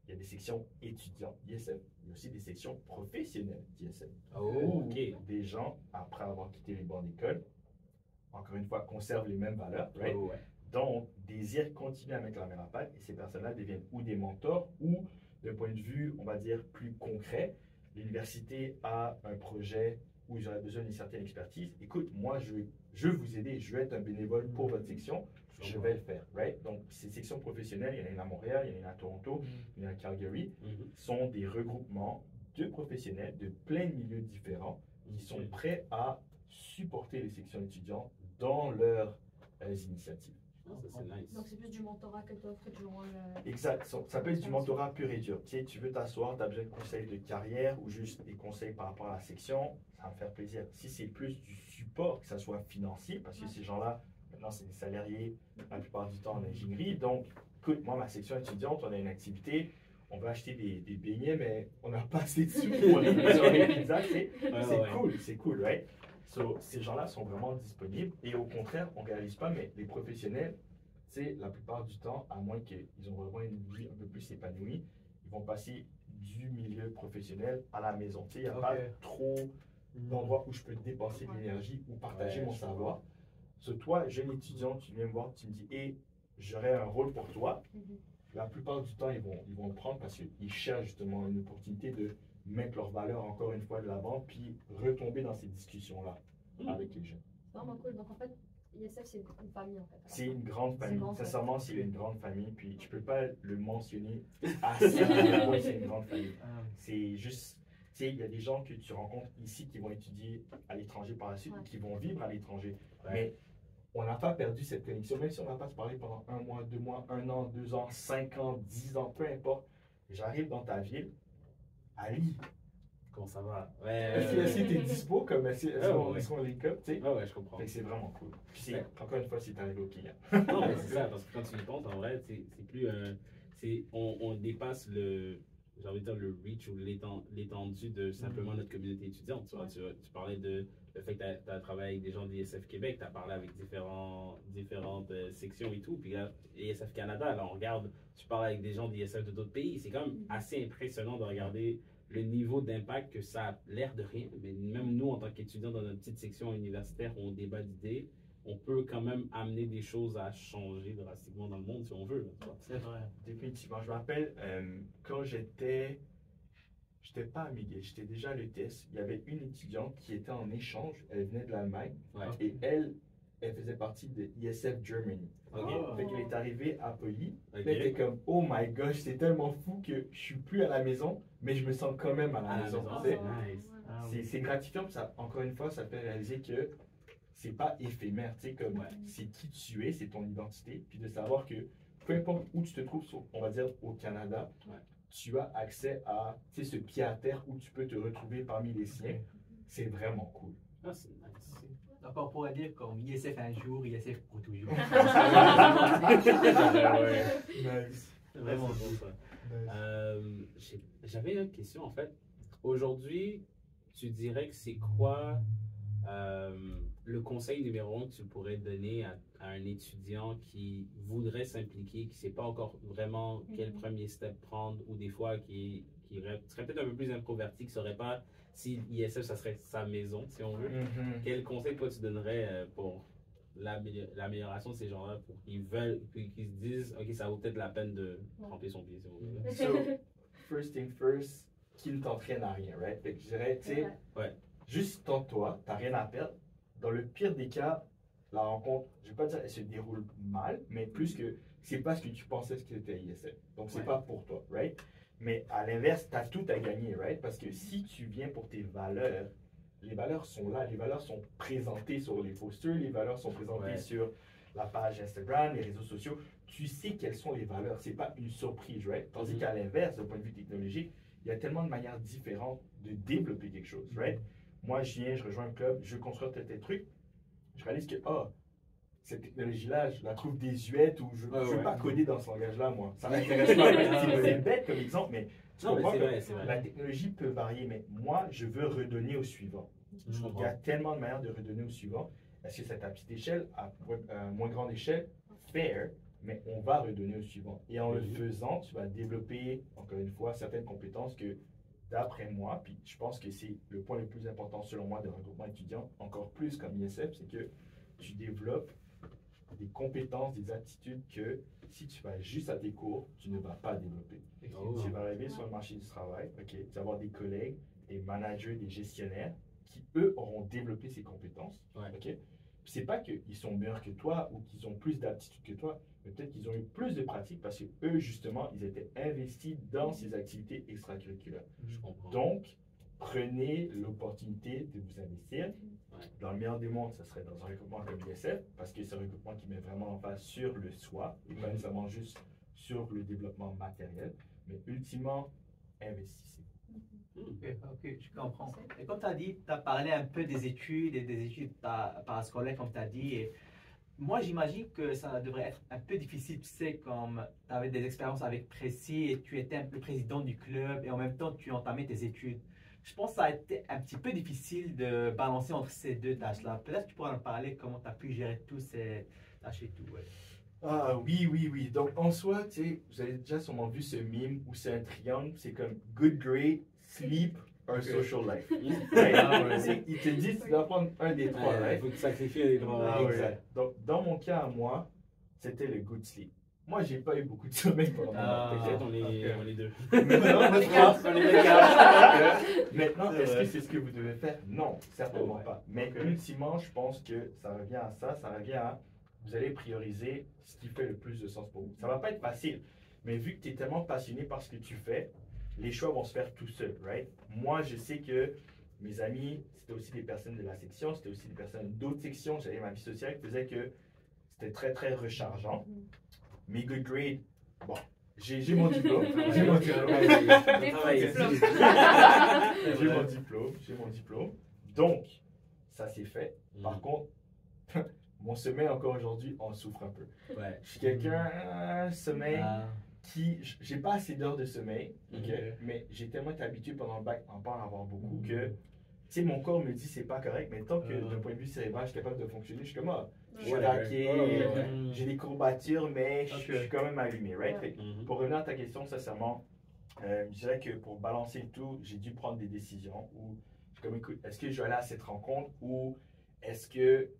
il y a des sections étudiants d'ISF. Il y a aussi des sections professionnelles d'ISF. Oh, ok. Des gens, après avoir quitté les bancs d'école, encore une fois, conservent les mêmes valeurs, right? Oh, ouais. Donc, désirent continuer à mettre la main à la pâte, et ces personnes-là deviennent ou des mentors, ou d'un point de vue, on va dire, plus concret, l'université a un projet où j'aurais besoin d'une certaine expertise. Écoute, moi, je veux vous aider, je veux être un bénévole pour votre section, je vais le faire, right? Donc, ces sections professionnelles, il y en a une à Montréal, il y en a une à Toronto, il y en a à Calgary, sont des regroupements de professionnels de plein de milieux différents qui sont prêts à supporter les sections étudiantes dans leurs initiatives. Ah, ça, c'est nice. Donc c'est plus du mentorat que tu offres durant le... Exact. Ça peut être du mentorat pur et dur. Tu sais, tu veux t'asseoir, tu as besoin de conseils de carrière ou juste des conseils par rapport à la section, ça va me faire plaisir. Si c'est plus du support, que ça soit financier, parce que ces gens-là, maintenant, c'est des salariés la plupart du temps en ingénierie. Donc, écoute, moi, ma section étudiante, on a une activité, on va acheter des beignets, mais on n'a pas assez de sous pour les pizzas. C'est cool, right? So, ces gens-là sont vraiment disponibles et au contraire, on ne réalise pas, mais les professionnels, tu sais, la plupart du temps, à moins qu'ils ont vraiment une vie un peu plus épanouie, ils vont passer du milieu professionnel à la maison. Tu sais, il n'y a pas trop d'endroits où je peux dépenser de l'énergie ou partager mon savoir. So, toi, jeune étudiant, tu viens me voir, tu me dis, hé, j'aurais un rôle pour toi. La plupart du temps, ils vont le prendre parce qu'ils cherchent justement une opportunité de mettre leur valeur encore une fois de l'avant, puis retomber dans ces discussions-là avec les jeunes. C'est vraiment cool. Donc en fait, ISF, c'est une famille en fait. C'est une grande famille. Grande Sincèrement, c'est une grande famille. Puis je ne peux pas le mentionner assez à quel point c'est une grande famille. C'est juste, tu sais, il y a des gens que tu rencontres ici qui vont étudier à l'étranger par la suite ou qui vont vivre à l'étranger. Mais on n'a pas perdu cette connexion, même si on n'a pas se parlé pendant 1 mois, 2 mois, 1 an, 2 ans, 5 ans, 10 ans, peu importe. J'arrive dans ta ville, Ali. Comment ça va? Est-ce que tu es dispo comme est-ce qu'on link up, tu sais? Ouais, je comprends. Fait que c'est vraiment cool. Puis encore une fois, c'est arrivé au client. Non, mais c'est ça, parce que quand tu y penses, en vrai, c'est plus on dépasse j'ai envie de dire le reach ou l'étendue de simplement notre communauté étudiante. Tu vois, tu parlais de le fait que tu as travaillé avec des gens d'ISF Québec, tu as parlé avec différentes sections et tout. Puis là, ISF Canada, là, on regarde, tu parles avec des gens d'ISF de d'autres pays. C'est quand même assez impressionnant de regarder le niveau d'impact que ça a l'air de rien. Mais même nous, en tant qu'étudiants dans notre petite section universitaire où on débat d'idées, on peut quand même amener des choses à changer drastiquement dans le monde si on veut. C'est vrai. Définitivement. Je me rappelle quand j'étais pas à McGill, j'étais déjà à l'ETS. Il y avait une étudiante qui était en échange. Elle venait de l'Allemagne et elle faisait partie de ISF Germany. Fait qu'elle est arrivée à Poly. Elle était comme, oh my gosh, c'est tellement fou que je suis plus à la maison, mais je me sens quand même à la maison. C'est gratifiant. Ça, encore une fois, ça fait réaliser que c'est pas éphémère, tu sais, comme c'est qui tu es, c'est ton identité, puis de savoir que peu importe où tu te trouves, on va dire au Canada, tu as accès à ce pied à terre où tu peux te retrouver parmi les siens. C'est vraiment cool. Ah, c'est nice. Donc on pourrait dire comme ISF un jour, ISF pour toujours. Nice. C'est vraiment bon ça. J'avais une question en fait. Aujourd'hui, tu dirais que c'est quoi le conseil numéro 1 que tu pourrais donner à un étudiant qui voudrait s'impliquer, qui ne sait pas encore vraiment quel premier step prendre, ou des fois qui serait peut-être un peu plus introverti, qui ne saurait pas si ISF, ça serait sa maison, si on veut. Quel conseil, toi, tu donnerais pour l'amélioration de ces gens-là, pour qu'ils veulent, puis qu'ils se disent, OK, ça vaut peut-être la peine de tremper son pied, si on veut. So, first thing first, qui ne t'entraîne à rien, right? Fait que je dirais, tu sais, juste tente-toi, t'as rien à perdre. Dans le pire des cas, la rencontre, je ne vais pas dire elle se déroule mal, mais plus que c'est pas ce que tu pensais que c'était ISF. Donc, c'est pas pour toi, right? Mais à l'inverse, tu as tout à gagner, right? Parce que si tu viens pour tes valeurs, les valeurs sont là, les valeurs sont présentées sur les posters, les valeurs sont présentées sur la page Instagram, les réseaux sociaux. Tu sais quelles sont les valeurs, c'est pas une surprise, right? Tandis qu'à l'inverse, d'un point de vue technologique, il y a tellement de manières différentes de développer quelque chose, right? Moi, je viens, je rejoins un club, je construis tel truc. Je réalise que, cette technologie-là, je la trouve désuète ou je ne veux pas coder dans ce langage-là, moi. Ça m'intéresse pas. C'est bête comme exemple, mais tu comprends que la technologie peut varier, mais moi, je veux redonner au suivant. Il y a tellement de manières de redonner au suivant. Est-ce que c'est à petite échelle, à moins grande échelle? Fair. mais on va redonner au suivant. Et en le Mhm. faisant, tu vas développer, encore une fois, certaines compétences que, d'après moi, puis je pense que c'est le point le plus important selon moi de regroupement étudiant, encore plus comme ISF, c'est que tu développes des compétences, des attitudes que si tu vas juste à tes cours, tu ne vas pas développer. Oh. Tu vas arriver sur le marché du travail, ok, tu vas avoir des collègues, des managers, des gestionnaires qui, eux, auront développé ces compétences. Ouais. Ok. C'est pas qu'ils sont meilleurs que toi ou qu'ils ont plus d'aptitudes que toi, mais peut-être qu'ils ont eu plus de pratique parce que eux, justement, ils étaient investis dans ces activités extracurriculaires. Je comprends. Donc, prenez l'opportunité de vous investir. Ouais. Dans le meilleur des mondes, ce serait dans un regroupement comme l'ISF, parce que c'est un regroupement qui met vraiment l'emphase sur le soi, et pas nécessairement juste sur le développement matériel, mais ultimement, investissez. Ok, je comprends. Et comme tu as dit, tu as parlé un peu des études et des études parascolaires, comme tu as dit. Et moi, j'imagine que ça devrait être un peu difficile, tu sais, comme tu avais des expériences avec Précis et tu étais un peu président du club et en même temps, tu entamais tes études. Je pense que ça a été un petit peu difficile de balancer entre ces deux tâches-là. Peut-être que tu pourras en parler, comment tu as pu gérer tous ces tâches et tout. Ouais. Ah oui. Donc en soi, tu sais, vous avez déjà sûrement vu ce meme où c'est un triangle, c'est comme good grade, sleep, or social life. Right? Ils te disent tu dois prendre un des trois, Il right? faut que tu sacrifies les trois. Ah ouais. Exact. Donc dans mon cas à moi, c'était le good sleep. Moi, j'ai pas eu beaucoup de sommeil pendant mon Ah. bac, Peut-être ok? on est deux. Maintenant, On est quatre. Maintenant, C'est est-ce vrai. que c'est ce que vous devez faire? Non, certainement Ouais. pas. Mais ultimement, je pense que ça revient à ça revient à vous allez prioriser ce qui fait le plus de sens pour vous. Ça va pas être facile, mais vu que tu es tellement passionné par ce que tu fais, les choix vont se faire tout seuls, right? Moi, je sais que mes amis, c'était aussi des personnes de la section, c'était aussi des personnes d'autres sections, j'avais ma vie sociale qui faisait que c'était très, très rechargeant. Mes good grades, bon, j'ai mon diplôme. J'ai mon diplôme. J'ai mon diplôme. Donc, ça c'est fait. Par contre, mon sommeil encore aujourd'hui en souffre un peu. Ouais. Je suis quelqu'un, sommeil, Ah. qui, j'ai pas assez d'heures de sommeil, ok, Ok. mais j'ai tellement été habitué pendant le bac à en pas en avoir beaucoup que, tu sais, mon corps me dit c'est pas correct, mais tant que d'un point de vue cérébral, je suis capable de fonctionner, je suis comme, ah, je suis Ouais, raqué, ouais. j'ai des courbatures, mais je Ok. suis quand même allumé, right? Ouais. Fait que Mhm. pour revenir à ta question, sincèrement, je dirais que pour balancer le tout, j'ai dû prendre des décisions où je suis comme, écoute, est-ce que je vais aller à cette rencontre ou est-ce que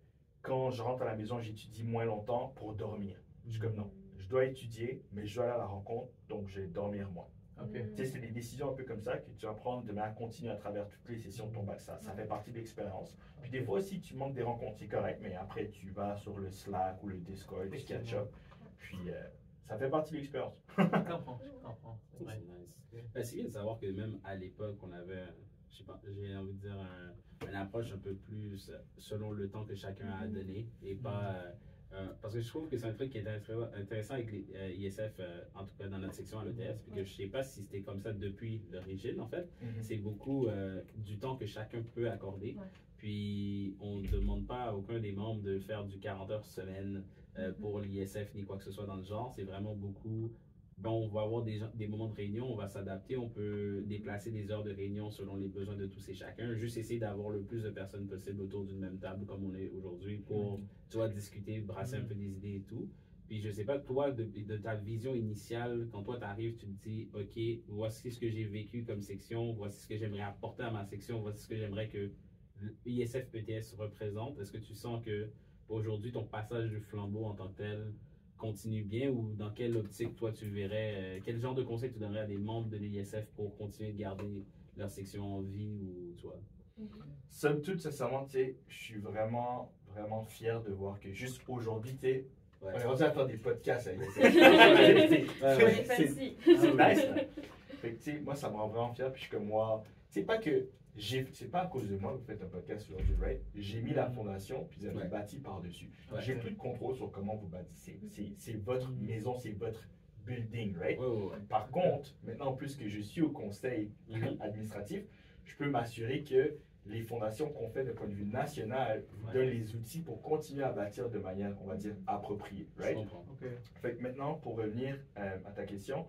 quand je rentre à la maison, j'étudie moins longtemps pour dormir? Je suis comme, non, je dois étudier, mais je dois aller à la rencontre, donc je vais dormir moins. Ok. Tu sais, c'est des décisions un peu comme ça que tu vas prendre de manière continue à travers toutes les sessions de ton bac. Ça fait partie de l'expérience. Puis des fois aussi, tu manques des rencontres, c'est correct, mais après, tu vas sur le Slack ou le Discord, tu catch up. Puis ça fait partie de l'expérience. Je comprends, je comprends. C'est vrai. C'est nice. C'est bien de savoir que même à l'époque, on avait, je sais pas, j'ai envie de dire, une approche un peu plus selon le temps que chacun a donné et pas. Parce que je trouve que c'est un truc qui est intéressant avec les ISF, en tout cas dans notre section à l'ETS, puis que je sais pas si c'était comme ça depuis l'origine, en fait. C'est beaucoup du temps que chacun peut accorder. Ouais. Puis on ne demande pas à aucun des membres de faire du 40 heures semaine pour l'ISF ni quoi que ce soit dans le genre. C'est vraiment beaucoup. Bon, on va avoir des moments de réunion, on va s'adapter, on peut déplacer des heures de réunion selon les besoins de tous et chacun. Juste essayer d'avoir le plus de personnes possible autour d'une même table comme on est aujourd'hui pour, tu vois, discuter, brasser un peu des idées et tout. Puis je sais pas, toi, de ta vision initiale, quand toi t'arrives, tu te dis, OK, voici ce que j'ai vécu comme section, voici ce que j'aimerais apporter à ma section, voici ce que j'aimerais que l'ISF PTS représente. Est-ce que tu sens que aujourd'hui ton passage du flambeau en tant que tel continue bien ou dans quelle optique toi tu verrais, quel genre de conseil tu donnerais à des membres de l'ISF pour continuer de garder leur section en vie ou toi? Somme toute, sincèrement, tu sais, je suis vraiment, vraiment fier de voir que juste aujourd'hui, tu sais, Ouais. on est rendu à faire des podcasts avec fancy. C'est nice, là. Fait que, tu sais, moi, ça me rend vraiment fier, puis je suis comme moi, c'est pas que c'est pas à cause de moi que vous faites un podcast aujourd'hui, right? J'ai mis la fondation, puis vous avez Ouais. bâti par-dessus. Ouais. J'ai plus de contrôle sur comment vous bâtissez. C'est votre maison, c'est votre building, right? Ouais. Par contre, maintenant, plus que je suis au conseil Mhm. administratif, je peux m'assurer que les fondations qu'on fait d'un point de vue national vous Ouais. donnent les outils pour continuer à bâtir de manière, on va dire, appropriée, Je right? comprends. Ok. Fait que maintenant, pour revenir à ta question,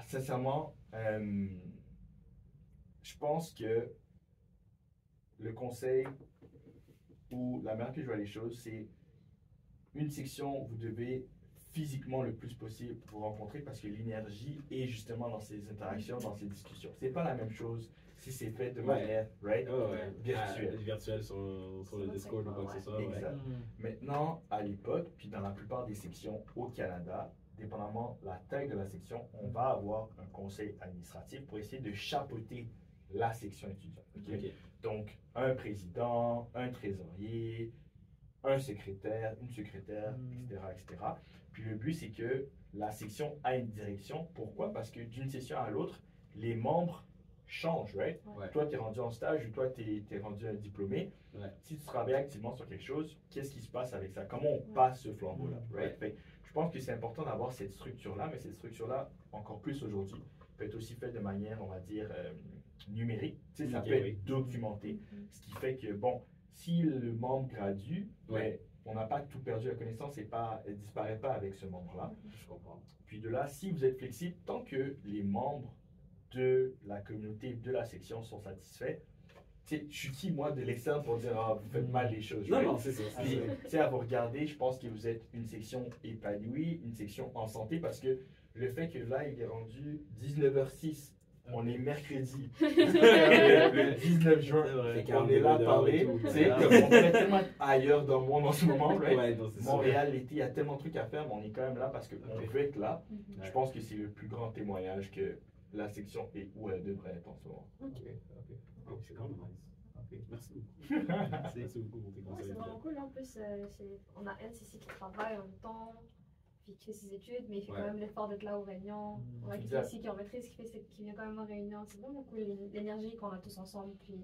sincèrement, je pense que le conseil ou la manière que je vois les choses, c'est une section, vous devez physiquement le plus possible vous rencontrer parce que l'énergie est justement dans ces interactions, dans ces discussions. C'est pas la même chose si c'est fait de manière virtuelle. Virtuelle sur le Discord ou quoi que ce soit. Exact. Maintenant, à l'époque, puis dans la plupart des sections au Canada, dépendamment de la taille de la section, on va avoir un conseil administratif pour essayer de chapeauter la section étudiante. Donc, un président, un trésorier, un secrétaire, une secrétaire, etc. Puis le but, c'est que la section a une direction. Pourquoi? Parce que d'une session à l'autre, les membres changent, right? Toi, tu es rendu en stage ou toi, tu es rendu un diplômé. Si tu travailles activement sur quelque chose, qu'est-ce qui se passe avec ça? Comment on passe ce flambeau-là, right? Fait, je pense que c'est important d'avoir cette structure-là, mais cette structure-là, encore plus aujourd'hui, peut être aussi faite de manière, on va dire, numérique. Tu sais, ça peut être documenté. Ce qui fait que, bon, si le membre gradue, mais on n'a pas tout perdu la connaissance et elle ne disparaît pas avec ce membre-là. Je comprends. Puis de là, si vous êtes flexible, tant que les membres de la communauté, de la section sont satisfaits, je suis qui, moi, de l'externe pour dire, ah, vous faites mal les choses. Non, c'est ça. Puis, à vous regarder, je pense que vous êtes une section épanouie, une section en santé, parce que le fait que là, il est rendu 19h06, on est mercredi, le 19 juin, on est là à parler, on est tellement ailleurs dans le monde en ce moment, right? Montréal, l'été, il y a tellement de trucs à faire, mais on est quand même là parce qu'on veut être là. Je pense que c'est le plus grand témoignage que la section est où elle devrait être en ce moment. C'est quand même nice. Merci beaucoup. Merci beaucoup pour tes conseils. C'est vraiment cool. En plus, on a NCC qui travaille en même temps, puis qui fait ses études, mais il fait quand même l'effort d'être là aux réunions. On a quelqu'un ici qui est en maîtrise, qui vient quand même aux réunions. C'est vraiment cool, l'énergie qu'on a tous ensemble, puis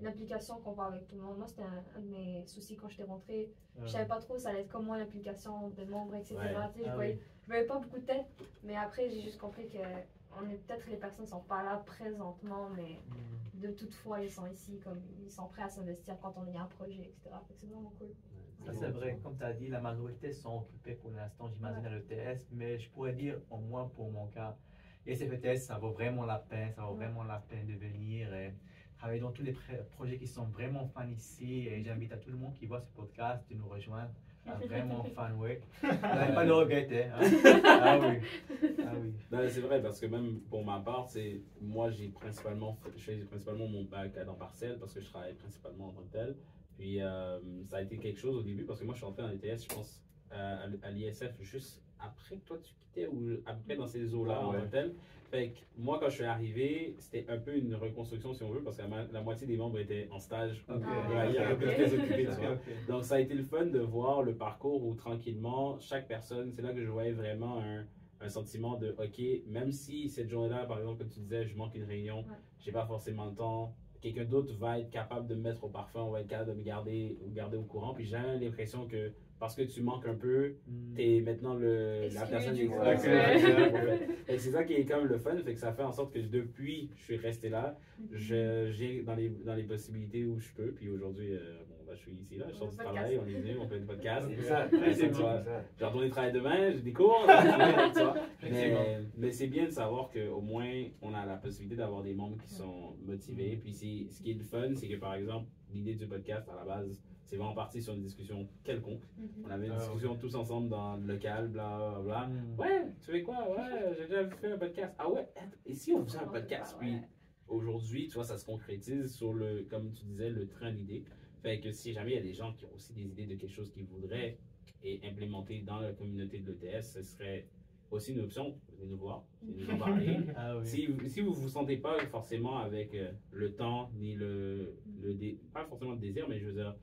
l'implication qu'on voit avec tout le monde. Moi, c'était un de mes soucis quand j'étais rentrée. Je savais pas trop ça allait être comment l'implication des membres, etc. Je voyais pas beaucoup de tête, mais après, j'ai juste compris que peut-être les personnes ne sont pas là présentement, mais de toute foi, ils sont ici, comme ils sont prêts à s'investir quand on y a un projet, etc. C'est vraiment cool. Ça, c'est vrai. Comme tu as dit, la majorité sont occupées pour l'instant, j'imagine, à l'ETS, mais je pourrais dire, au moins pour mon cas, ESF-ETS, ça vaut vraiment la peine, de venir et travailler dans tous les projets qui sont vraiment fun ici. Et j'invite à tout le monde qui voit ce podcast de nous rejoindre. Vraiment fun work. Vous n'allez pas le regretter. Hein? Ah oui. Ben, c'est vrai, parce que même pour ma part, moi, je fais principalement mon bac à temps partiel parce que je travaille principalement en tant que tel. Puis ça a été quelque chose au début parce que moi, je suis entré en ETS, je pense, à l'ISF juste après que toi tu quittais ou à peu près dans ces eaux-là en tant que tel. Fait que moi, quand je suis arrivé, c'était un peu une reconstruction, si on veut, parce que la moitié des membres étaient en stage. Il y avait un peu très occupé, tu vois. Donc, ça a été le fun de voir le parcours où, tranquillement, chaque personne, c'est là que je voyais vraiment un sentiment de, OK, même si cette journée-là, par exemple, comme tu disais, je manque une réunion, j'ai pas forcément le temps, quelqu'un d'autre va être capable de me mettre au parfum, on va être capable de me garder au courant. Puis j'ai l'impression que parce que tu manques un peu, t'es maintenant la personne qui est c'est ça qui est comme le fun, fait que ça fait en sorte que depuis je suis resté là, j'ai dans les possibilités où je peux, puis aujourd'hui je suis ici là, je sors du travail, on est venu, on fait le podcast. J'ai retourné travailler demain, j'ai des cours, mais c'est bien de savoir qu'au moins on a la possibilité d'avoir des membres qui sont motivés. Puis ce qui est le fun, c'est que par exemple l'idée du podcast à la base, c'est vraiment parti sur une discussion quelconque. On avait une discussion tous ensemble dans le local, blablabla. Ouais, tu fais quoi? Ouais, j'ai déjà fait un podcast. Ah ouais, et si on faisait un podcast? Puis aujourd'hui, tu vois, ça se concrétise sur comme tu disais, le train d'idées. Fait que si jamais il y a des gens qui ont aussi des idées de quelque chose qu'ils voudraient implémenter dans la communauté de l'ETS, ce serait aussi une option. Venez nous voir, venez nous en parler. Si vous ne vous sentez pas forcément avec le temps, ni pas forcément le désir, mais je veux dire,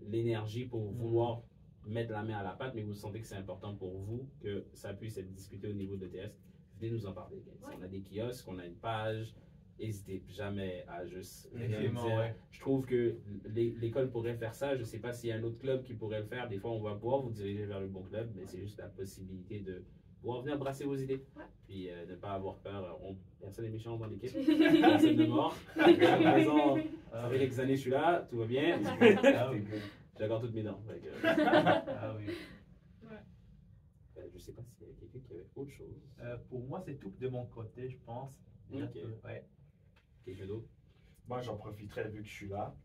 l'énergie pour vouloir mettre la main à la pâte, mais vous sentez que c'est important pour vous que ça puisse être discuté au niveau de l'ETS, venez nous en parler. On a des kiosques, on a une page, n'hésitez jamais à juste venir nous dire. Je trouve que l'école pourrait faire ça, je ne sais pas s'il y a un autre club qui pourrait le faire, des fois on va pouvoir vous diriger vers le bon club, mais c'est juste la possibilité de pouvoir venir brasser vos idées, puis ne pas avoir peur. Personne n'est méchant dans l'équipe, personne n'est mort. Ça fait quelques années que je suis là, tout va bien. J'ai encore toutes mes dents. Je sais pas s'il y a quelqu'un qui avait autre chose. Pour moi, c'est tout de mon côté, je pense. Quelqu'un d'autre? Moi, j'en profiterai vu que je suis là.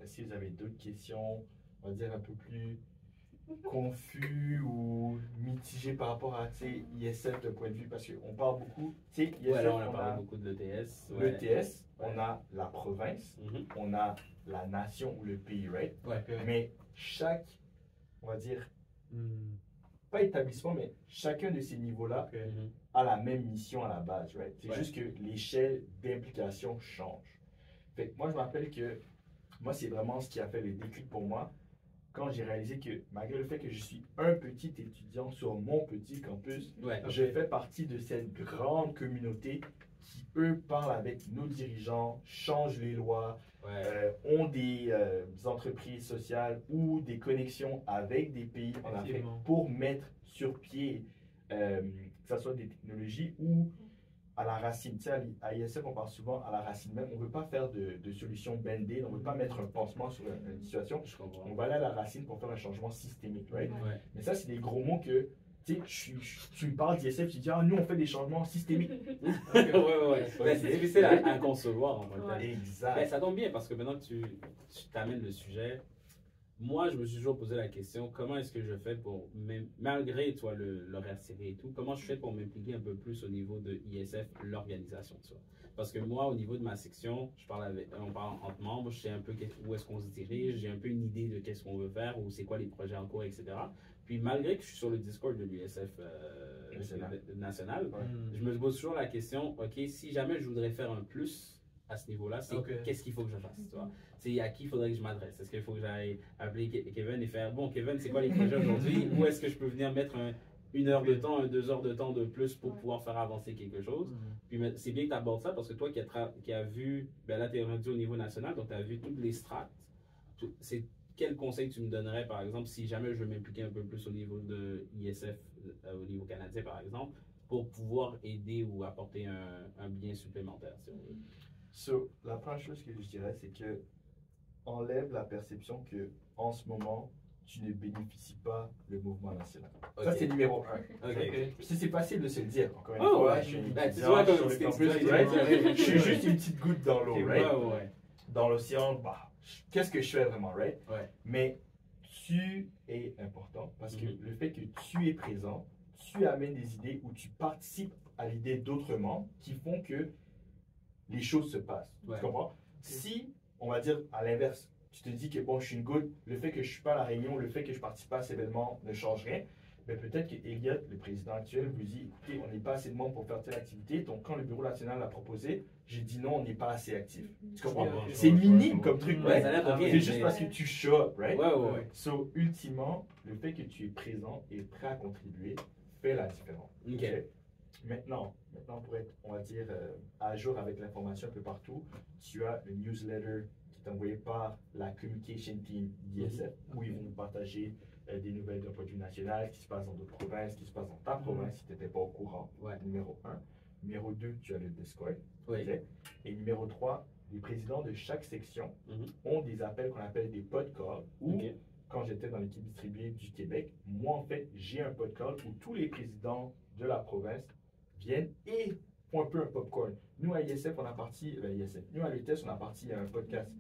Si vous avez d'autres questions, on va dire un peu plus confus ou mitigé par rapport à ISF de point de vue? Parce qu'on parle beaucoup, ISF, Ouais, là, on a parlé beaucoup de l'ETS. Ouais. L'ETS, on a la province, on a la nation ou le pays, right? Ouais. Mais chaque, on va dire, pas établissement, mais chacun de ces niveaux-là a la même mission à la base, right? C'est juste que l'échelle d'implication change. Fait que moi, je me rappelle que moi, c'est vraiment ce qui a fait le déclic pour moi quand j'ai réalisé que malgré le fait que je suis un petit étudiant sur mon petit campus, je fais partie de cette grande communauté qui, eux, parlent avec nos dirigeants, changent les lois, ont des entreprises sociales ou des connexions avec des pays en Afrique pour mettre sur pied, que ce soit des technologies ou à la racine. Tu sais, à ISF, on parle souvent à la racine même. On ne veut pas faire de solution band-aid, on ne veut pas mettre un pansement sur une situation. On va aller à la racine pour faire un changement systémique, right? Mais ça, c'est des gros mots que, tu sais, tu me parles d'ISF, tu dis, ah, nous, on fait des changements systémiques. Ben, c'est difficile à concevoir, en fait. Exact. Ben, ça tombe bien, parce que maintenant que tu t'amènes le sujet, moi, je me suis toujours posé la question, comment est-ce que je fais pour, malgré toi, l'horaire serré et tout, comment je fais pour m'impliquer un peu plus au niveau de ISF, l'organisation, tu vois? Parce que moi, au niveau de ma section, on parle entre membres, je sais un peu où est-ce qu'on se dirige, j'ai un peu une idée de qu'est-ce qu'on veut faire, ou c'est quoi les projets en cours, etc. Puis malgré que je suis sur le Discord de l'USF national, je me pose toujours la question, OK, si jamais je voudrais faire un plus à ce niveau-là, c'est qu'est-ce qu'il faut que je fasse, tu vois? C'est à qui il faudrait que je m'adresse? Est-ce qu'il faut que j'aille appeler Kevin et faire, bon, Kevin, c'est quoi les projets aujourd'hui? Où est-ce que je peux venir mettre une heure de temps, 2 heures de temps de plus pour pouvoir faire avancer quelque chose? Puis c'est bien que tu abordes ça parce que toi qui as vu, ben là, tu es rendu au niveau national, donc tu as vu toutes les strates. Quel conseil tu me donnerais, par exemple, si jamais je veux m'impliquer un peu plus au niveau de ISF, au niveau canadien, par exemple, pour pouvoir aider ou apporter un bien supplémentaire, si on veut? So, la première chose que je dirais, c'est que enlève la perception que en ce moment, tu ne bénéficies pas le mouvement national. Ça, c'est numéro 1. C'est facile de se le dire, encore une fois. Je suis je suis juste une petite goutte dans l'eau, right? Dans l'océan, bah, qu'est-ce que je fais vraiment, right? Mais tu es important parce que le fait que tu es présent, tu amènes des idées ou tu participes à l'idée d'autres membres qui font que les choses se passent. Tu comprends? Si, on va dire à l'inverse, tu te dis que bon, je suis une goutte, le fait que je ne suis pas à la réunion, le fait que je ne participe pas à cet événement ne change rien, mais peut-être que Elliot, le président actuel, vous dit écoutez, on n'est pas assez de monde pour faire telle activité, donc quand le bureau national l'a proposé, j'ai dit non, on n'est pas assez actif. Tu comprends? C'est minime comme truc, right? C'est juste parce que tu show up, right? So, ultimement, le fait que tu es présent et prêt à contribuer fait la différence. Maintenant, pour être, on va dire, à jour avec l'information un peu partout, tu as le newsletter qui est envoyé par la communication team d'ISF, où ils vont nous partager des nouvelles d'un point de vue national, ce qui se passe dans d'autres provinces, ce qui se passe dans ta province si tu n'étais pas au courant. Numéro 1. Numéro 2, tu as le Discord. Et numéro 3, les présidents de chaque section ont des appels qu'on appelle des podcasts, où quand j'étais dans l'équipe distribuée du Québec, moi en fait, j'ai un podcast où tous les présidents de la province viennent et font un peu un popcorn. Nous, à ISF, on a parti, nous, à l'ETS, on a parti un podcast.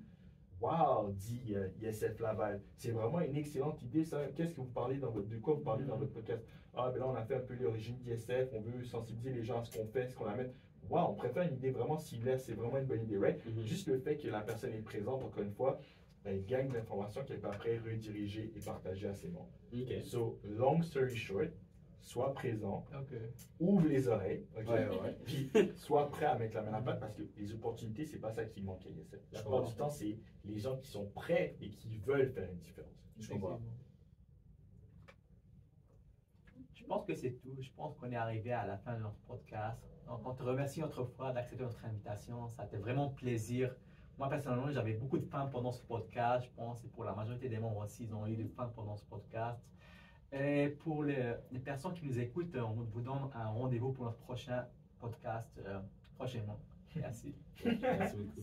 Wow, dit ISF Laval. C'est vraiment une excellente idée, ça. Qu'est-ce que vous parlez de quoi vous parlez dans votre podcast? Ah, ben là, on a fait un peu l'origine d'ISF, on veut sensibiliser les gens à ce qu'on fait, ce qu'on amène. Wow, on préfère une idée vraiment similaire, c'est vraiment une bonne idée, right? Juste le fait que la personne est présente, encore une fois, elle gagne de l'information qu'elle peut après rediriger et partager à ses membres. So, long story short, sois présent, ouvre les oreilles, puis sois prêt à mettre la main à la pâte parce que les opportunités, c'est pas ça qui manque à ISF. La plupart du temps, c'est les gens qui sont prêts et qui veulent faire une différence. Je pense que c'est tout. Je pense qu'on est arrivé à la fin de notre podcast. Donc, on te remercie autrefois d'accepter notre invitation. Ça a été vraiment plaisir. Moi, personnellement, j'avais beaucoup de fans pendant ce podcast. Je pense que pour la majorité des membres aussi, ils ont eu des fans pendant ce podcast. Et pour les personnes qui nous écoutent, on vous donne un rendez-vous pour notre prochain podcast prochainement. Merci. Merci beaucoup.